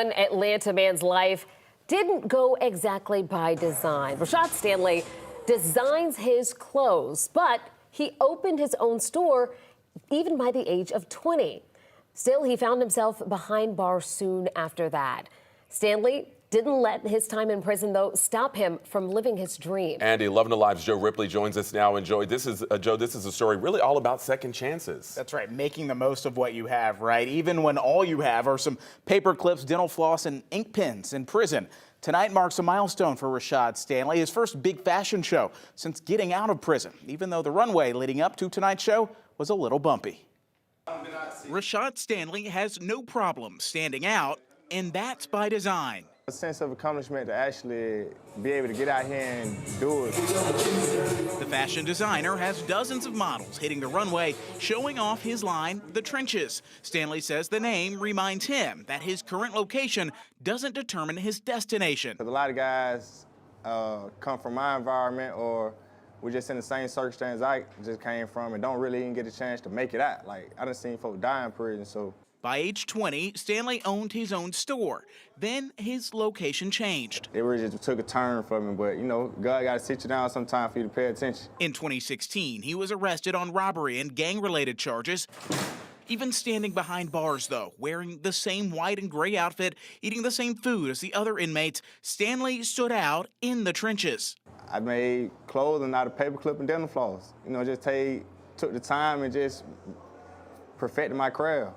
one Atlanta man's life didn't go exactly by design. Rashod Stanley designs his clothes, but he opened his own store even by the age of 20. Still, he found himself behind bars soon after that. Stanley didn't let his time in prison, though, stop him from living his dream. Andy, Loving Alive's Joe Ripley joins us now. And Joe, this is a story really all about second chances. That's right, making the most of what you have, right? Even when all you have are some paper clips, dental floss, and ink pens in prison. Tonight marks a milestone for Rashod Stanley, his first big fashion show since getting out of prison, even though the runway leading up to tonight's show was a little bumpy. Rashod Stanley has no problem standing out, and that's by design. A sense of accomplishment to actually be able to get out here and do it. The fashion designer has dozens of models hitting the runway, showing off his line, The Trenches. Stanley says the name reminds him that his current location doesn't determine his destination. A lot of guys come from my environment, or we're just in the same circumstance I just came from and don't really even get a chance to make it out. Like, I done seen folks die in prison, so. By age 20, Stanley owned his own store. Then his location changed. It really just took a turn for me, but you know, God got to sit you down sometime for you to pay attention. In 2016, he was arrested on robbery and gang-related charges. Even standing behind bars, though, wearing the same white and gray outfit, eating the same food as the other inmates, Stanley stood out in the trenches. I made clothing out of paperclip and dental floss. You know, just took the time and just perfected my craft.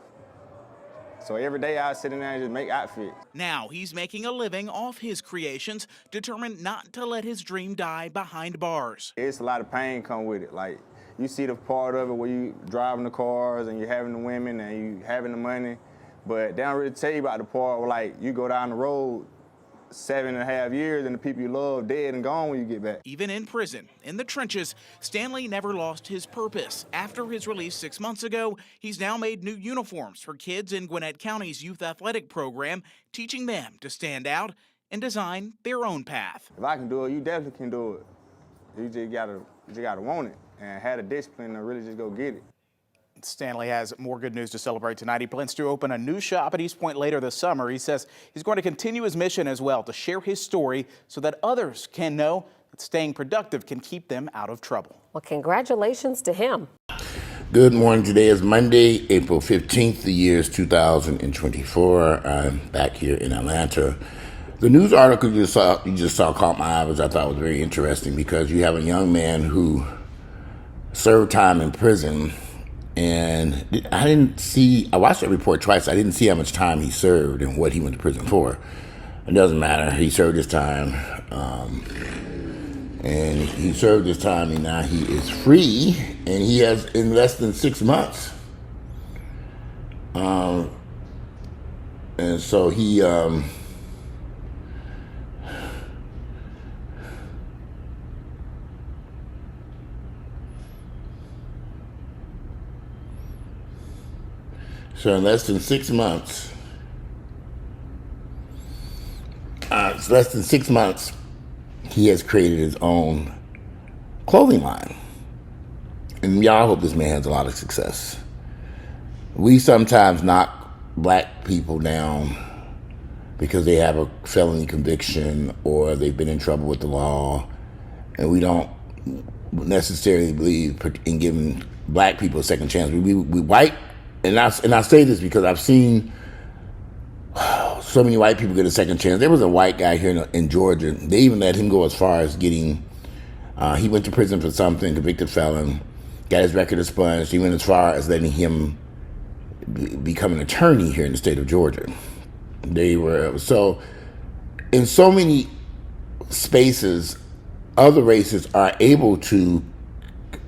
So every day I sit in there and just make outfits. Now he's making a living off his creations, determined not to let his dream die behind bars. It's a lot of pain come with it. Like, you see the part of it where you driving the cars and you're having the women and you having the money, but they don't really tell you about the part where, like, you go down the road 7.5 years and the people you love dead and gone when you get back. Even in prison, in the trenches, Stanley never lost his purpose. After his release 6 months ago, he's now made new uniforms for kids in Gwinnett County's youth athletic program, teaching them to stand out and design their own path. If I can do it, you definitely can do it. You just gotta want it and have the discipline to really just go get it. Stanley has more good news to celebrate tonight. He plans to open a new shop at East Point later this summer. He says he's going to continue his mission as well, to share his story so that others can know that staying productive can keep them out of trouble. Well, congratulations to him. Good morning. Today is Monday, April 15th. The year is 2024. I'm back here in Atlanta. The news article you just saw caught my eye, which I thought was very interesting, because you have a young man who served time in prison. And I watched that report twice. I didn't see how much time he served and what he went to prison for. It doesn't matter. He served his time. And he served his time, and now he is free, and he has in less than 6 months. And so he, So in less than 6 months, he has created his own clothing line. And y'all hope this man has a lot of success. We sometimes knock black people down because they have a felony conviction or they've been in trouble with the law, and we don't necessarily believe in giving black people a second chance. We white. And I say this because I've seen so many white people get a second chance. There was a white guy here in Georgia. They even let him go as far as getting, he went to prison for something, convicted felon, got his record expunged. He went as far as letting him become an attorney here in the state of Georgia. So in so many spaces, other races are able to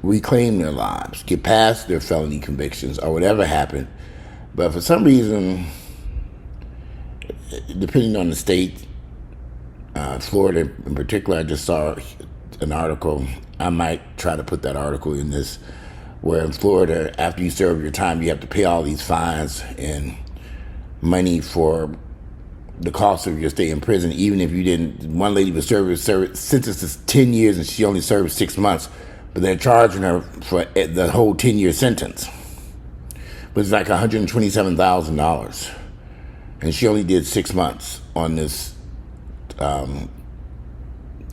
reclaim their lives, get past their felony convictions or whatever happened. But for some reason, depending on the state, Florida in particular, I just saw an article. I might try to put that article in this, where in Florida, after you serve your time, you have to pay all these fines and money for the cost of your stay in prison, even if you didn't. One lady was sentenced to 10 years and she only served 6 months. But they're charging her for the whole 10-year sentence. But it's like $127,000. and she only did 6 months on this,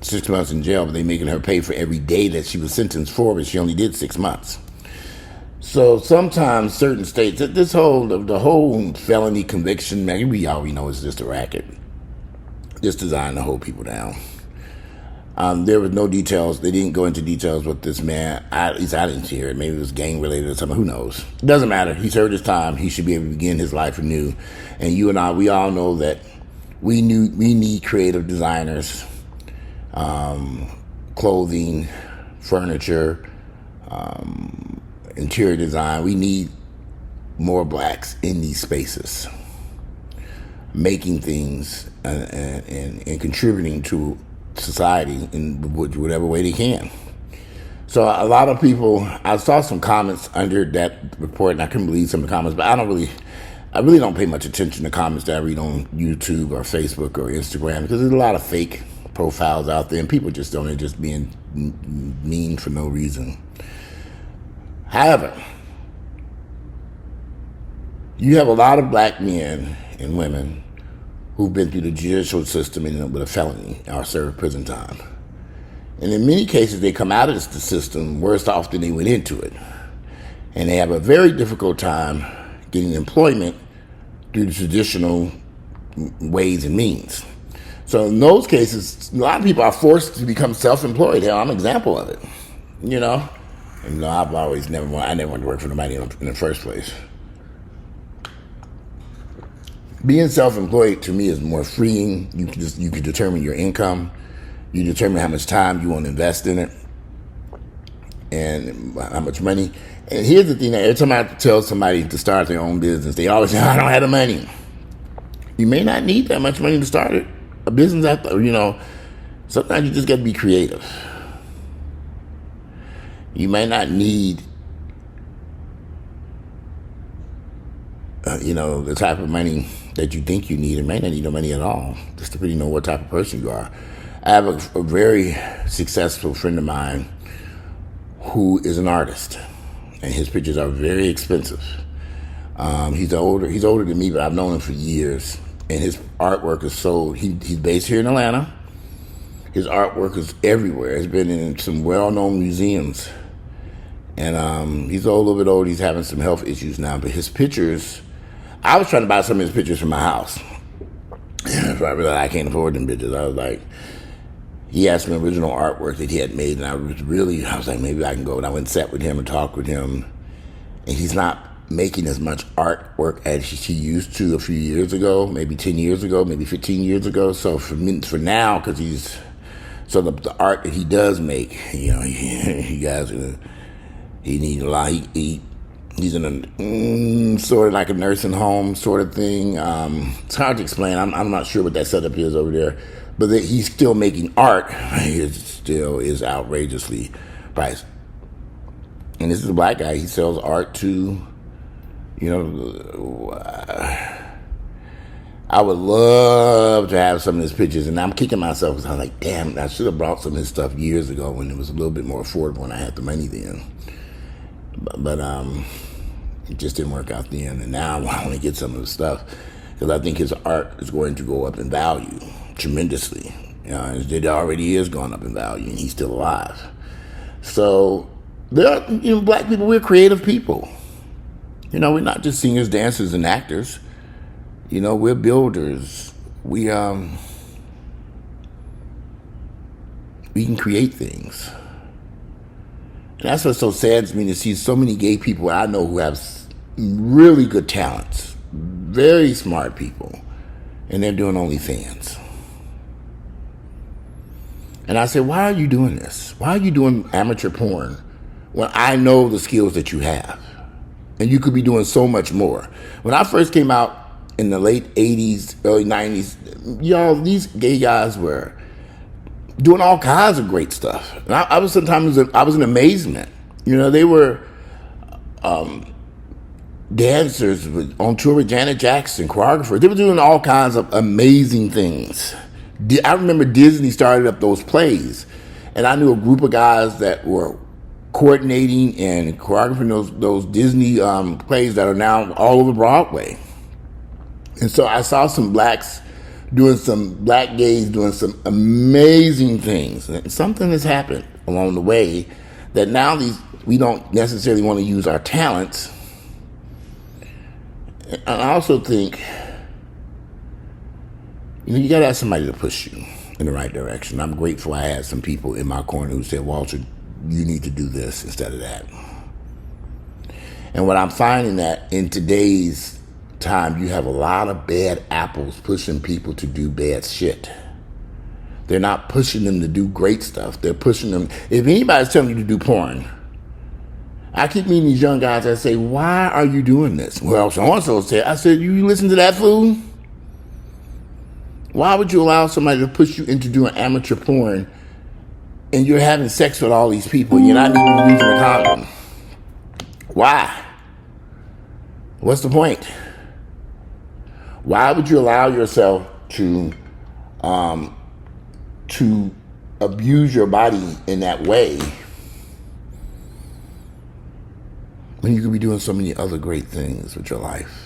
6 months in jail, but they making her pay for every day that she was sentenced for, but she only did 6 months. So sometimes certain states, the whole felony conviction, man, we already know it's just a racket. Just designed to hold people down. There was no details. They didn't go into details with this man. At least I didn't hear it. Maybe it was gang related or something. Who knows? It doesn't matter. He served his time. He should be able to begin his life anew. And you and I, we all know that we need creative designers, clothing, furniture, interior design. We need more blacks in these spaces, making things and contributing to society in whatever way they can. So a lot of people, I saw some comments under that report, and I couldn't believe some of the comments, but I really don't pay much attention to comments that I read on YouTube or Facebook or Instagram, because there's a lot of fake profiles out there, and people just don't, they're just being mean for no reason. However, you have a lot of black men and women who've been through the judicial system and with a felony or served prison time. And in many cases, they come out of the system worse off than they went into it. And they have a very difficult time getting employment through the traditional ways and means. So in those cases, a lot of people are forced to become self-employed. Hell, I'm an example of it, you know? And I never wanted to work for nobody in the first place. Being self-employed to me is more freeing. You can determine your income. You determine how much time you want to invest in it and how much money. And here's the thing, that every time I tell somebody to start their own business, they always say, I don't have the money. You may not need that much money to start it. A business, sometimes you just got to be creative. You may not need the type of money that you think you need. It may not need no money at all, just to really know what type of person you are. I have a very successful friend of mine who is an artist, and his pictures are very expensive. He's older than me, but I've known him for years, and his artwork is sold. He's based here in Atlanta. His artwork is everywhere. It's been in some well-known museums. And he's a little bit old. He's having some health issues now, but his pictures, I was trying to buy some of his pictures from my house. So I realized I can't afford them pictures. I was like, he had some original artwork that he had made, and I was like, maybe I can go. And I went and sat with him and talked with him, and he's not making as much artwork as he used to a few years ago, maybe 10 years ago, maybe 15 years ago. So for now, because the art that he does make, he guys, he needs a lot. He's in a sort of like a nursing home sort of thing. It's hard to explain. I'm not sure what that setup is over there, but he's still making art. It still is outrageously priced. And this is a black guy. He sells art to, I would love to have some of his pictures, and I'm kicking myself because I'm like, damn, I should have brought some of his stuff years ago when it was a little bit more affordable and I had the money then. But it just didn't work out then, and now I want to get some of his stuff because I think his art is going to go up in value tremendously. It already is going up in value, and he's still alive. So there are, black people, we're creative people. We're not just singers, dancers, and actors. We're builders. We can create things. And that's what's so sad to me, to see so many gay people I know who have really good talents, very smart people, and they're doing OnlyFans. And I said, why are you doing this? Why are you doing amateur porn when I know the skills that you have? And you could be doing so much more. When I first came out in the late 80s, early 90s, these gay guys were doing all kinds of great stuff. And I was in amazement. They were dancers on tour with Janet Jackson, choreographers. They were doing all kinds of amazing things. I remember Disney started up those plays, and I knew a group of guys that were coordinating and choreographing those Disney plays that are now all over Broadway. And so I saw some black gays doing some amazing things. And something has happened along the way that now we don't necessarily want to use our talents. And I also think, you got to have somebody to push you in the right direction. I'm grateful I had some people in my corner who said, Walter, you need to do this instead of that. And what I'm finding that in today's time, you have a lot of bad apples pushing people to do bad shit. They're not pushing them to do great stuff. They're pushing them. If anybody's telling you to do porn, I keep meeting these young guys that say, why are you doing this? Well, so-and-so said, I said, you listen to that fool? Why would you allow somebody to push you into doing amateur porn and you're having sex with all these people and you're not even using a condom? Why? What's the point? Why would you allow yourself to abuse your body in that way when you could be doing so many other great things with your life?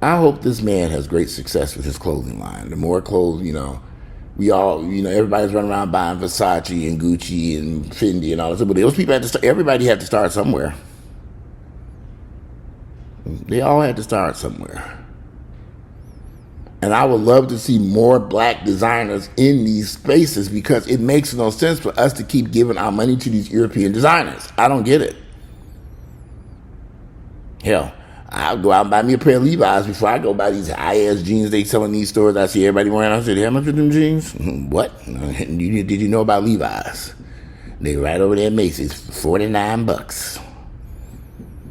I hope this man has great success with his clothing line. The more clothes, we all, everybody's running around buying Versace and Gucci and Fendi and all this. But those people everybody had to start somewhere. They all had to start somewhere. And I would love to see more black designers in these spaces because it makes no sense for us to keep giving our money to these European designers. I don't get it. Hell, I'll go out and buy me a pair of Levi's before I go buy these high-ass jeans they sell in these stores. I see everybody wearing. I said, how much are them jeans? What? Did you know about Levi's? They right over there at Macy's, $49.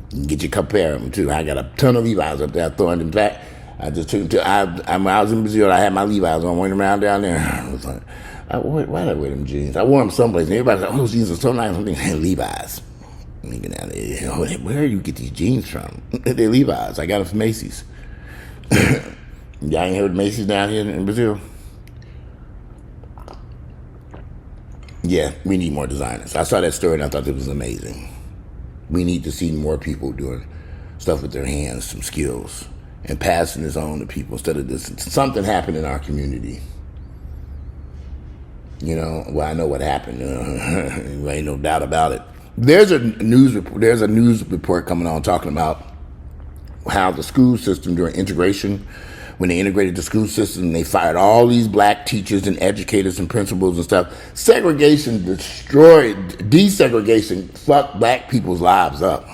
You can get you a couple pair of them too. I got a ton of Levi's up there throwing them back. I just took them when I was in Brazil, I had my Levi's on, went around down there. I was like, why did I wear them jeans? I wore them someplace, and everybody's like, oh, those jeans are so nice. I'm thinking, Levi's. Where do you get these jeans from? They're Levi's. I got them from Macy's. Y'all ain't heard of Macy's down here in Brazil? Yeah, we need more designers. I saw that story and I thought it was amazing. We need to see more people doing stuff with their hands, some skills, and passing this on to people instead of this. Something happened in our community. Well, I know what happened. Ain't no doubt about it. There's a news report coming on talking about how the school system during integration, when they integrated the school system, they fired all these black teachers and educators and principals and stuff. Desegregation fucked black people's lives up.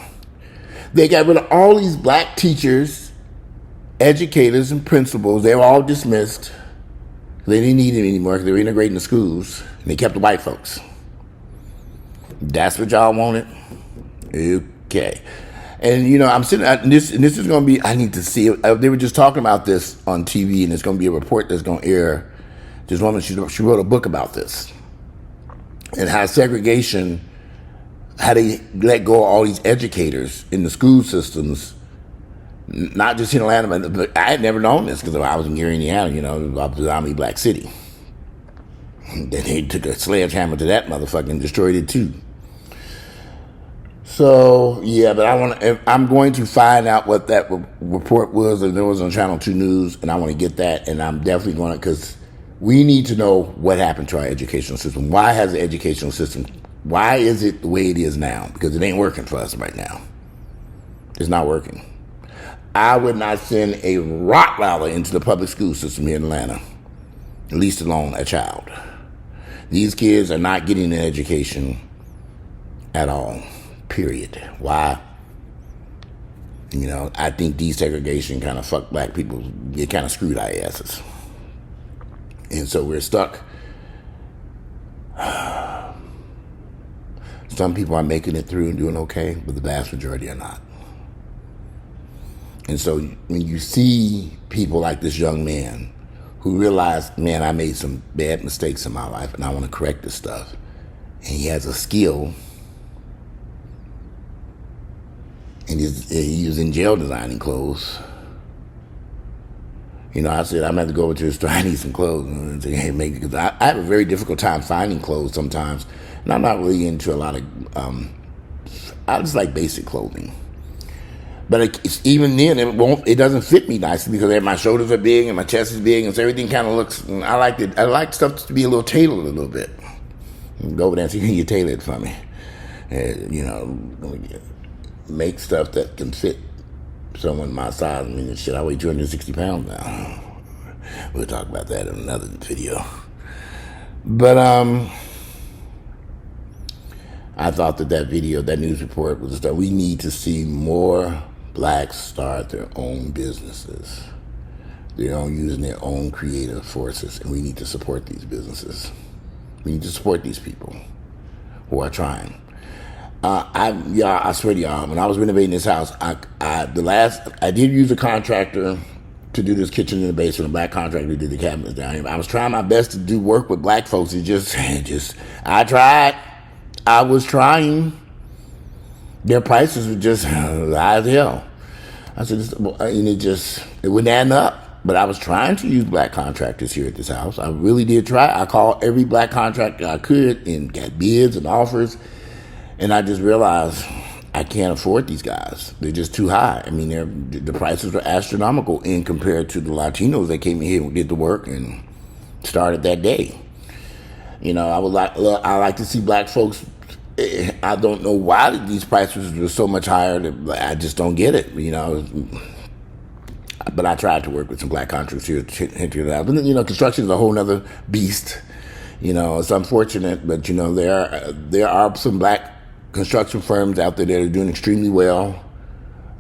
They got rid of all these black teachers, educators, and principals. They were all dismissed. They didn't need them anymore because they were integrating the schools, and they kept the white folks. That's what y'all wanted? Okay. And, I'm sitting, this is going to be, I need to see it. They were just talking about this on TV, and it's going to be a report that's going to air. This woman, she wrote a book about this. And how segregation, how they let go of all these educators in the school systems, not just in Atlanta, but I had never known this because I was in Gary, Indiana, it was a predominantly black city. Then they took a sledgehammer to that motherfucker and destroyed it too. So yeah, but I'm going to find out what that report was. And it was on Channel 2 News, and I want to get that. And I'm definitely going to, because we need to know what happened to our educational system. Why has the educational system? Why is it the way it is now? Because it ain't working for us right now. It's not working. I would not send a Rottweiler into the public school system here in Atlanta, least alone a child. These kids are not getting an education at all, period. Why? I think desegregation kind of fucked black people. It kind of screwed our asses. And so we're stuck. Some people are making it through and doing okay, but the vast majority are not. And so when you see people like this young man who realized, man, I made some bad mistakes in my life and I want to correct this stuff. And he has a skill. And he was in jail designing clothes. I said, I'm going to have to go over to the store. I need some clothes. And say, hey, because I have a very difficult time finding clothes sometimes. And I'm not really into a lot of, I just like basic clothing. But even then, it doesn't fit me nicely because my shoulders are big and my chest is big, and so everything kind of looks. I like stuff to be a little tailored a little bit. Go over there and see, can you tailor it for me? Make stuff that can fit someone my size. I mean, shit, I weigh 260 pounds now. We'll talk about that in another video. But I thought that video, that news report was that we need to see more blacks start their own businesses. They're using their own creative forces, and we need to support these businesses. We need to support these people who are trying. I swear to y'all, when I was renovating this house, I did use a contractor to do this kitchen in the basement, a black contractor who did the cabinets down here. I was trying my best to do work with black folks. I tried. I was trying. Their prices were just high as hell. I said, and it wouldn't add up. But I was trying to use black contractors here at this house. I really did try. I called every black contractor I could and got bids and offers. And I just realized I can't afford these guys. They're just too high. I mean, the prices are astronomical in compared to the Latinos that came in here and did the work and started that day. I like to see black folks. I don't know why these prices were so much higher. I just don't get it. But I tried to work with some black contractors here to enter it out. But construction is a whole nother beast. It's unfortunate, but there are some black construction firms out there that are doing extremely well.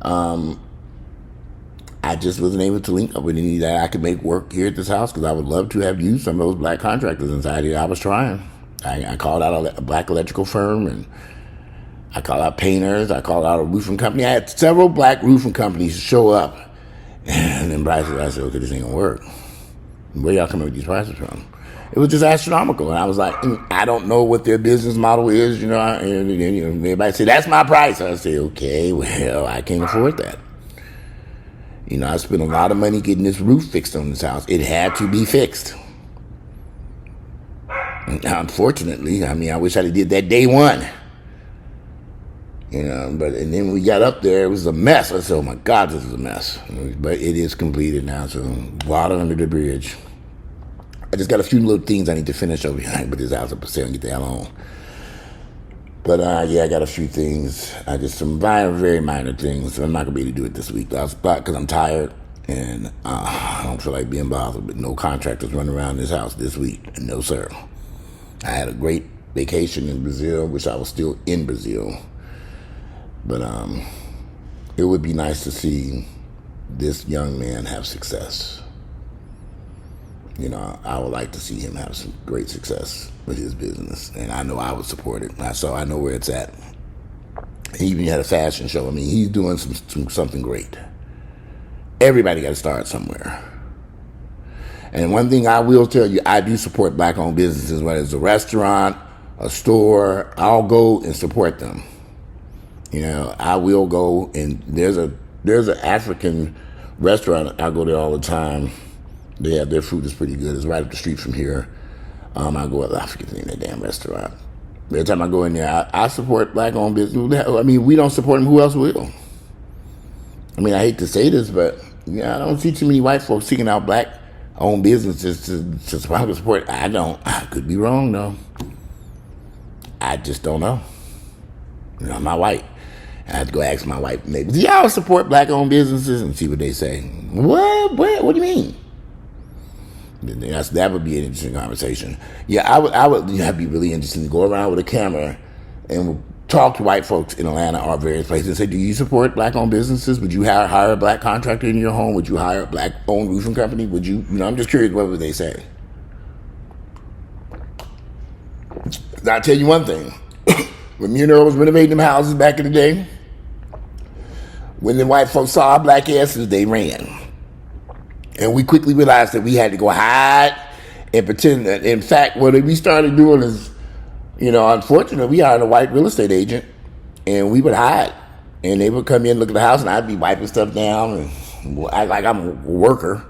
I just wasn't able to link up with any that I could make work here at this house because I would love to have used some of those black contractors inside here. I was trying. I called out a black electrical firm, and I called out painters. I called out a roofing company. I had several black roofing companies show up, and then prices. I said, okay, this ain't gonna work. Where y'all coming with these prices from? It was just astronomical, and I was like, I don't know what their business model is. And everybody say that's my price. I say, okay, well, I can't afford that. I spent a lot of money getting this roof fixed on this house. It had to be fixed. Unfortunately, I wish I'd have did that day one. And then we got up there, it was a mess. I said, oh my God, this is a mess. But it is completed now, so water under the bridge. I just got a few little things I need to finish over here, but this house up for sale and get the hell on. But I got a few things. Some very minor things. So I'm not gonna be able to do it this week. Because I'm tired and I don't feel like being bothered. But no contractors running around this house this week. No, sir. I had a great vacation in Brazil, which I was still in Brazil. But it would be nice to see this young man have success. I would like to see him have some great success with his business, and I know I would support it. I know where it's at. He even had a fashion show. He's doing something great. Everybody got to start somewhere. And one thing I will tell you, I do support black-owned businesses, whether it's a restaurant, a store. I'll go and support them. I will go, and there's an African restaurant. I go there all the time. Their food is pretty good. It's right up the street from here. I forget the name of that damn restaurant. Every time I go in there, I support black-owned business. We don't support them. Who else will? I hate to say this, but I don't see too many white folks seeking out black-owned businesses to support. I don't. I could be wrong, though. I just don't know. I'm not white. I have to go ask my white neighbors, do y'all support black-owned businesses? And see what they say. What do you mean? That would be an interesting conversation. I would be really interested to go around with a camera and talk to white folks in Atlanta or various places and say, do you support black-owned businesses? Would you hire a black contractor in your home? Would you hire a black-owned roofing company? Would you, I'm just curious, what would they say? I'll tell you one thing. When me and Earl was renovating them houses back in the day, when the white folks saw our black asses, they ran. And we quickly realized that we had to go hide and pretend that, in fact, what we started doing is, unfortunately, we hired a white real estate agent, and we would hide. And they would come in, look at the house, and I'd be wiping stuff down and act like I'm a worker,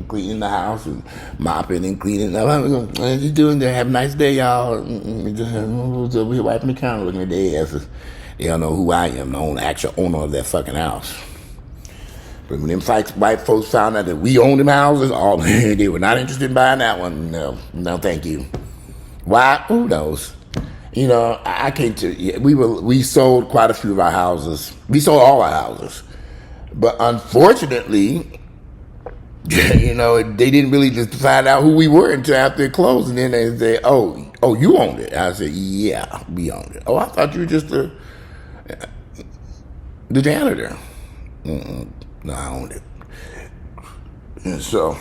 cleaning the house and mopping and cleaning up. What are you doing there? Have a nice day, y'all. We're wiping the counter, looking at their asses. They don't know who I am, the actual owner of that fucking house. But when them white folks found out that we owned them houses, they were not interested in buying that one. No, thank you. Why? Who knows? You know, I can't tell you. We sold quite a few of our houses. We sold all our houses. But unfortunately, you know, they didn't really just find out who we were until after it closed. And then they say, oh, you owned it. I said, yeah, we owned it. Oh, I thought you were just the janitor. No, I owned it. And so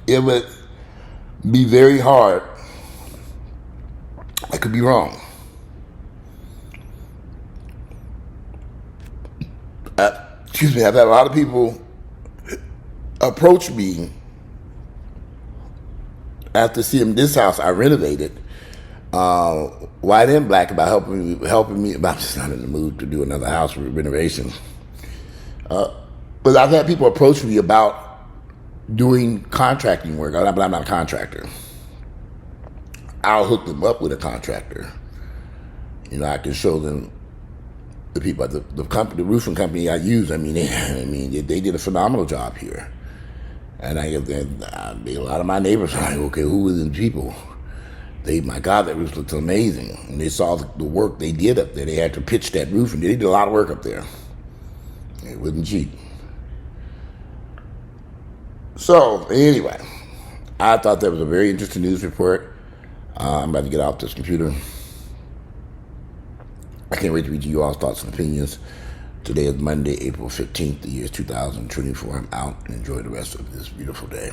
it would be very hard. I could be wrong. Excuse me, I've had a lot of people approach me after seeing this house I renovated, white and black, about helping me. But I'm just not in the mood to do another house renovation. But I've had people approach me about doing contracting work, but I'm not a contractor. I'll hook them up with a contractor. You know, I can show them the people, the roofing company I use. I mean, they did a phenomenal job here. And a lot of my neighbors are like, okay, who are these people? My God, that roof looks amazing. And they saw the work they did up there. They had to pitch that roof, and they did a lot of work up there. It wasn't cheap. So, anyway, I thought that was a very interesting news report. I'm about to get off this computer. I can't wait to read you all's thoughts and opinions. Today is Monday, April 15th, the year is 2024. I'm out, and enjoy the rest of this beautiful day.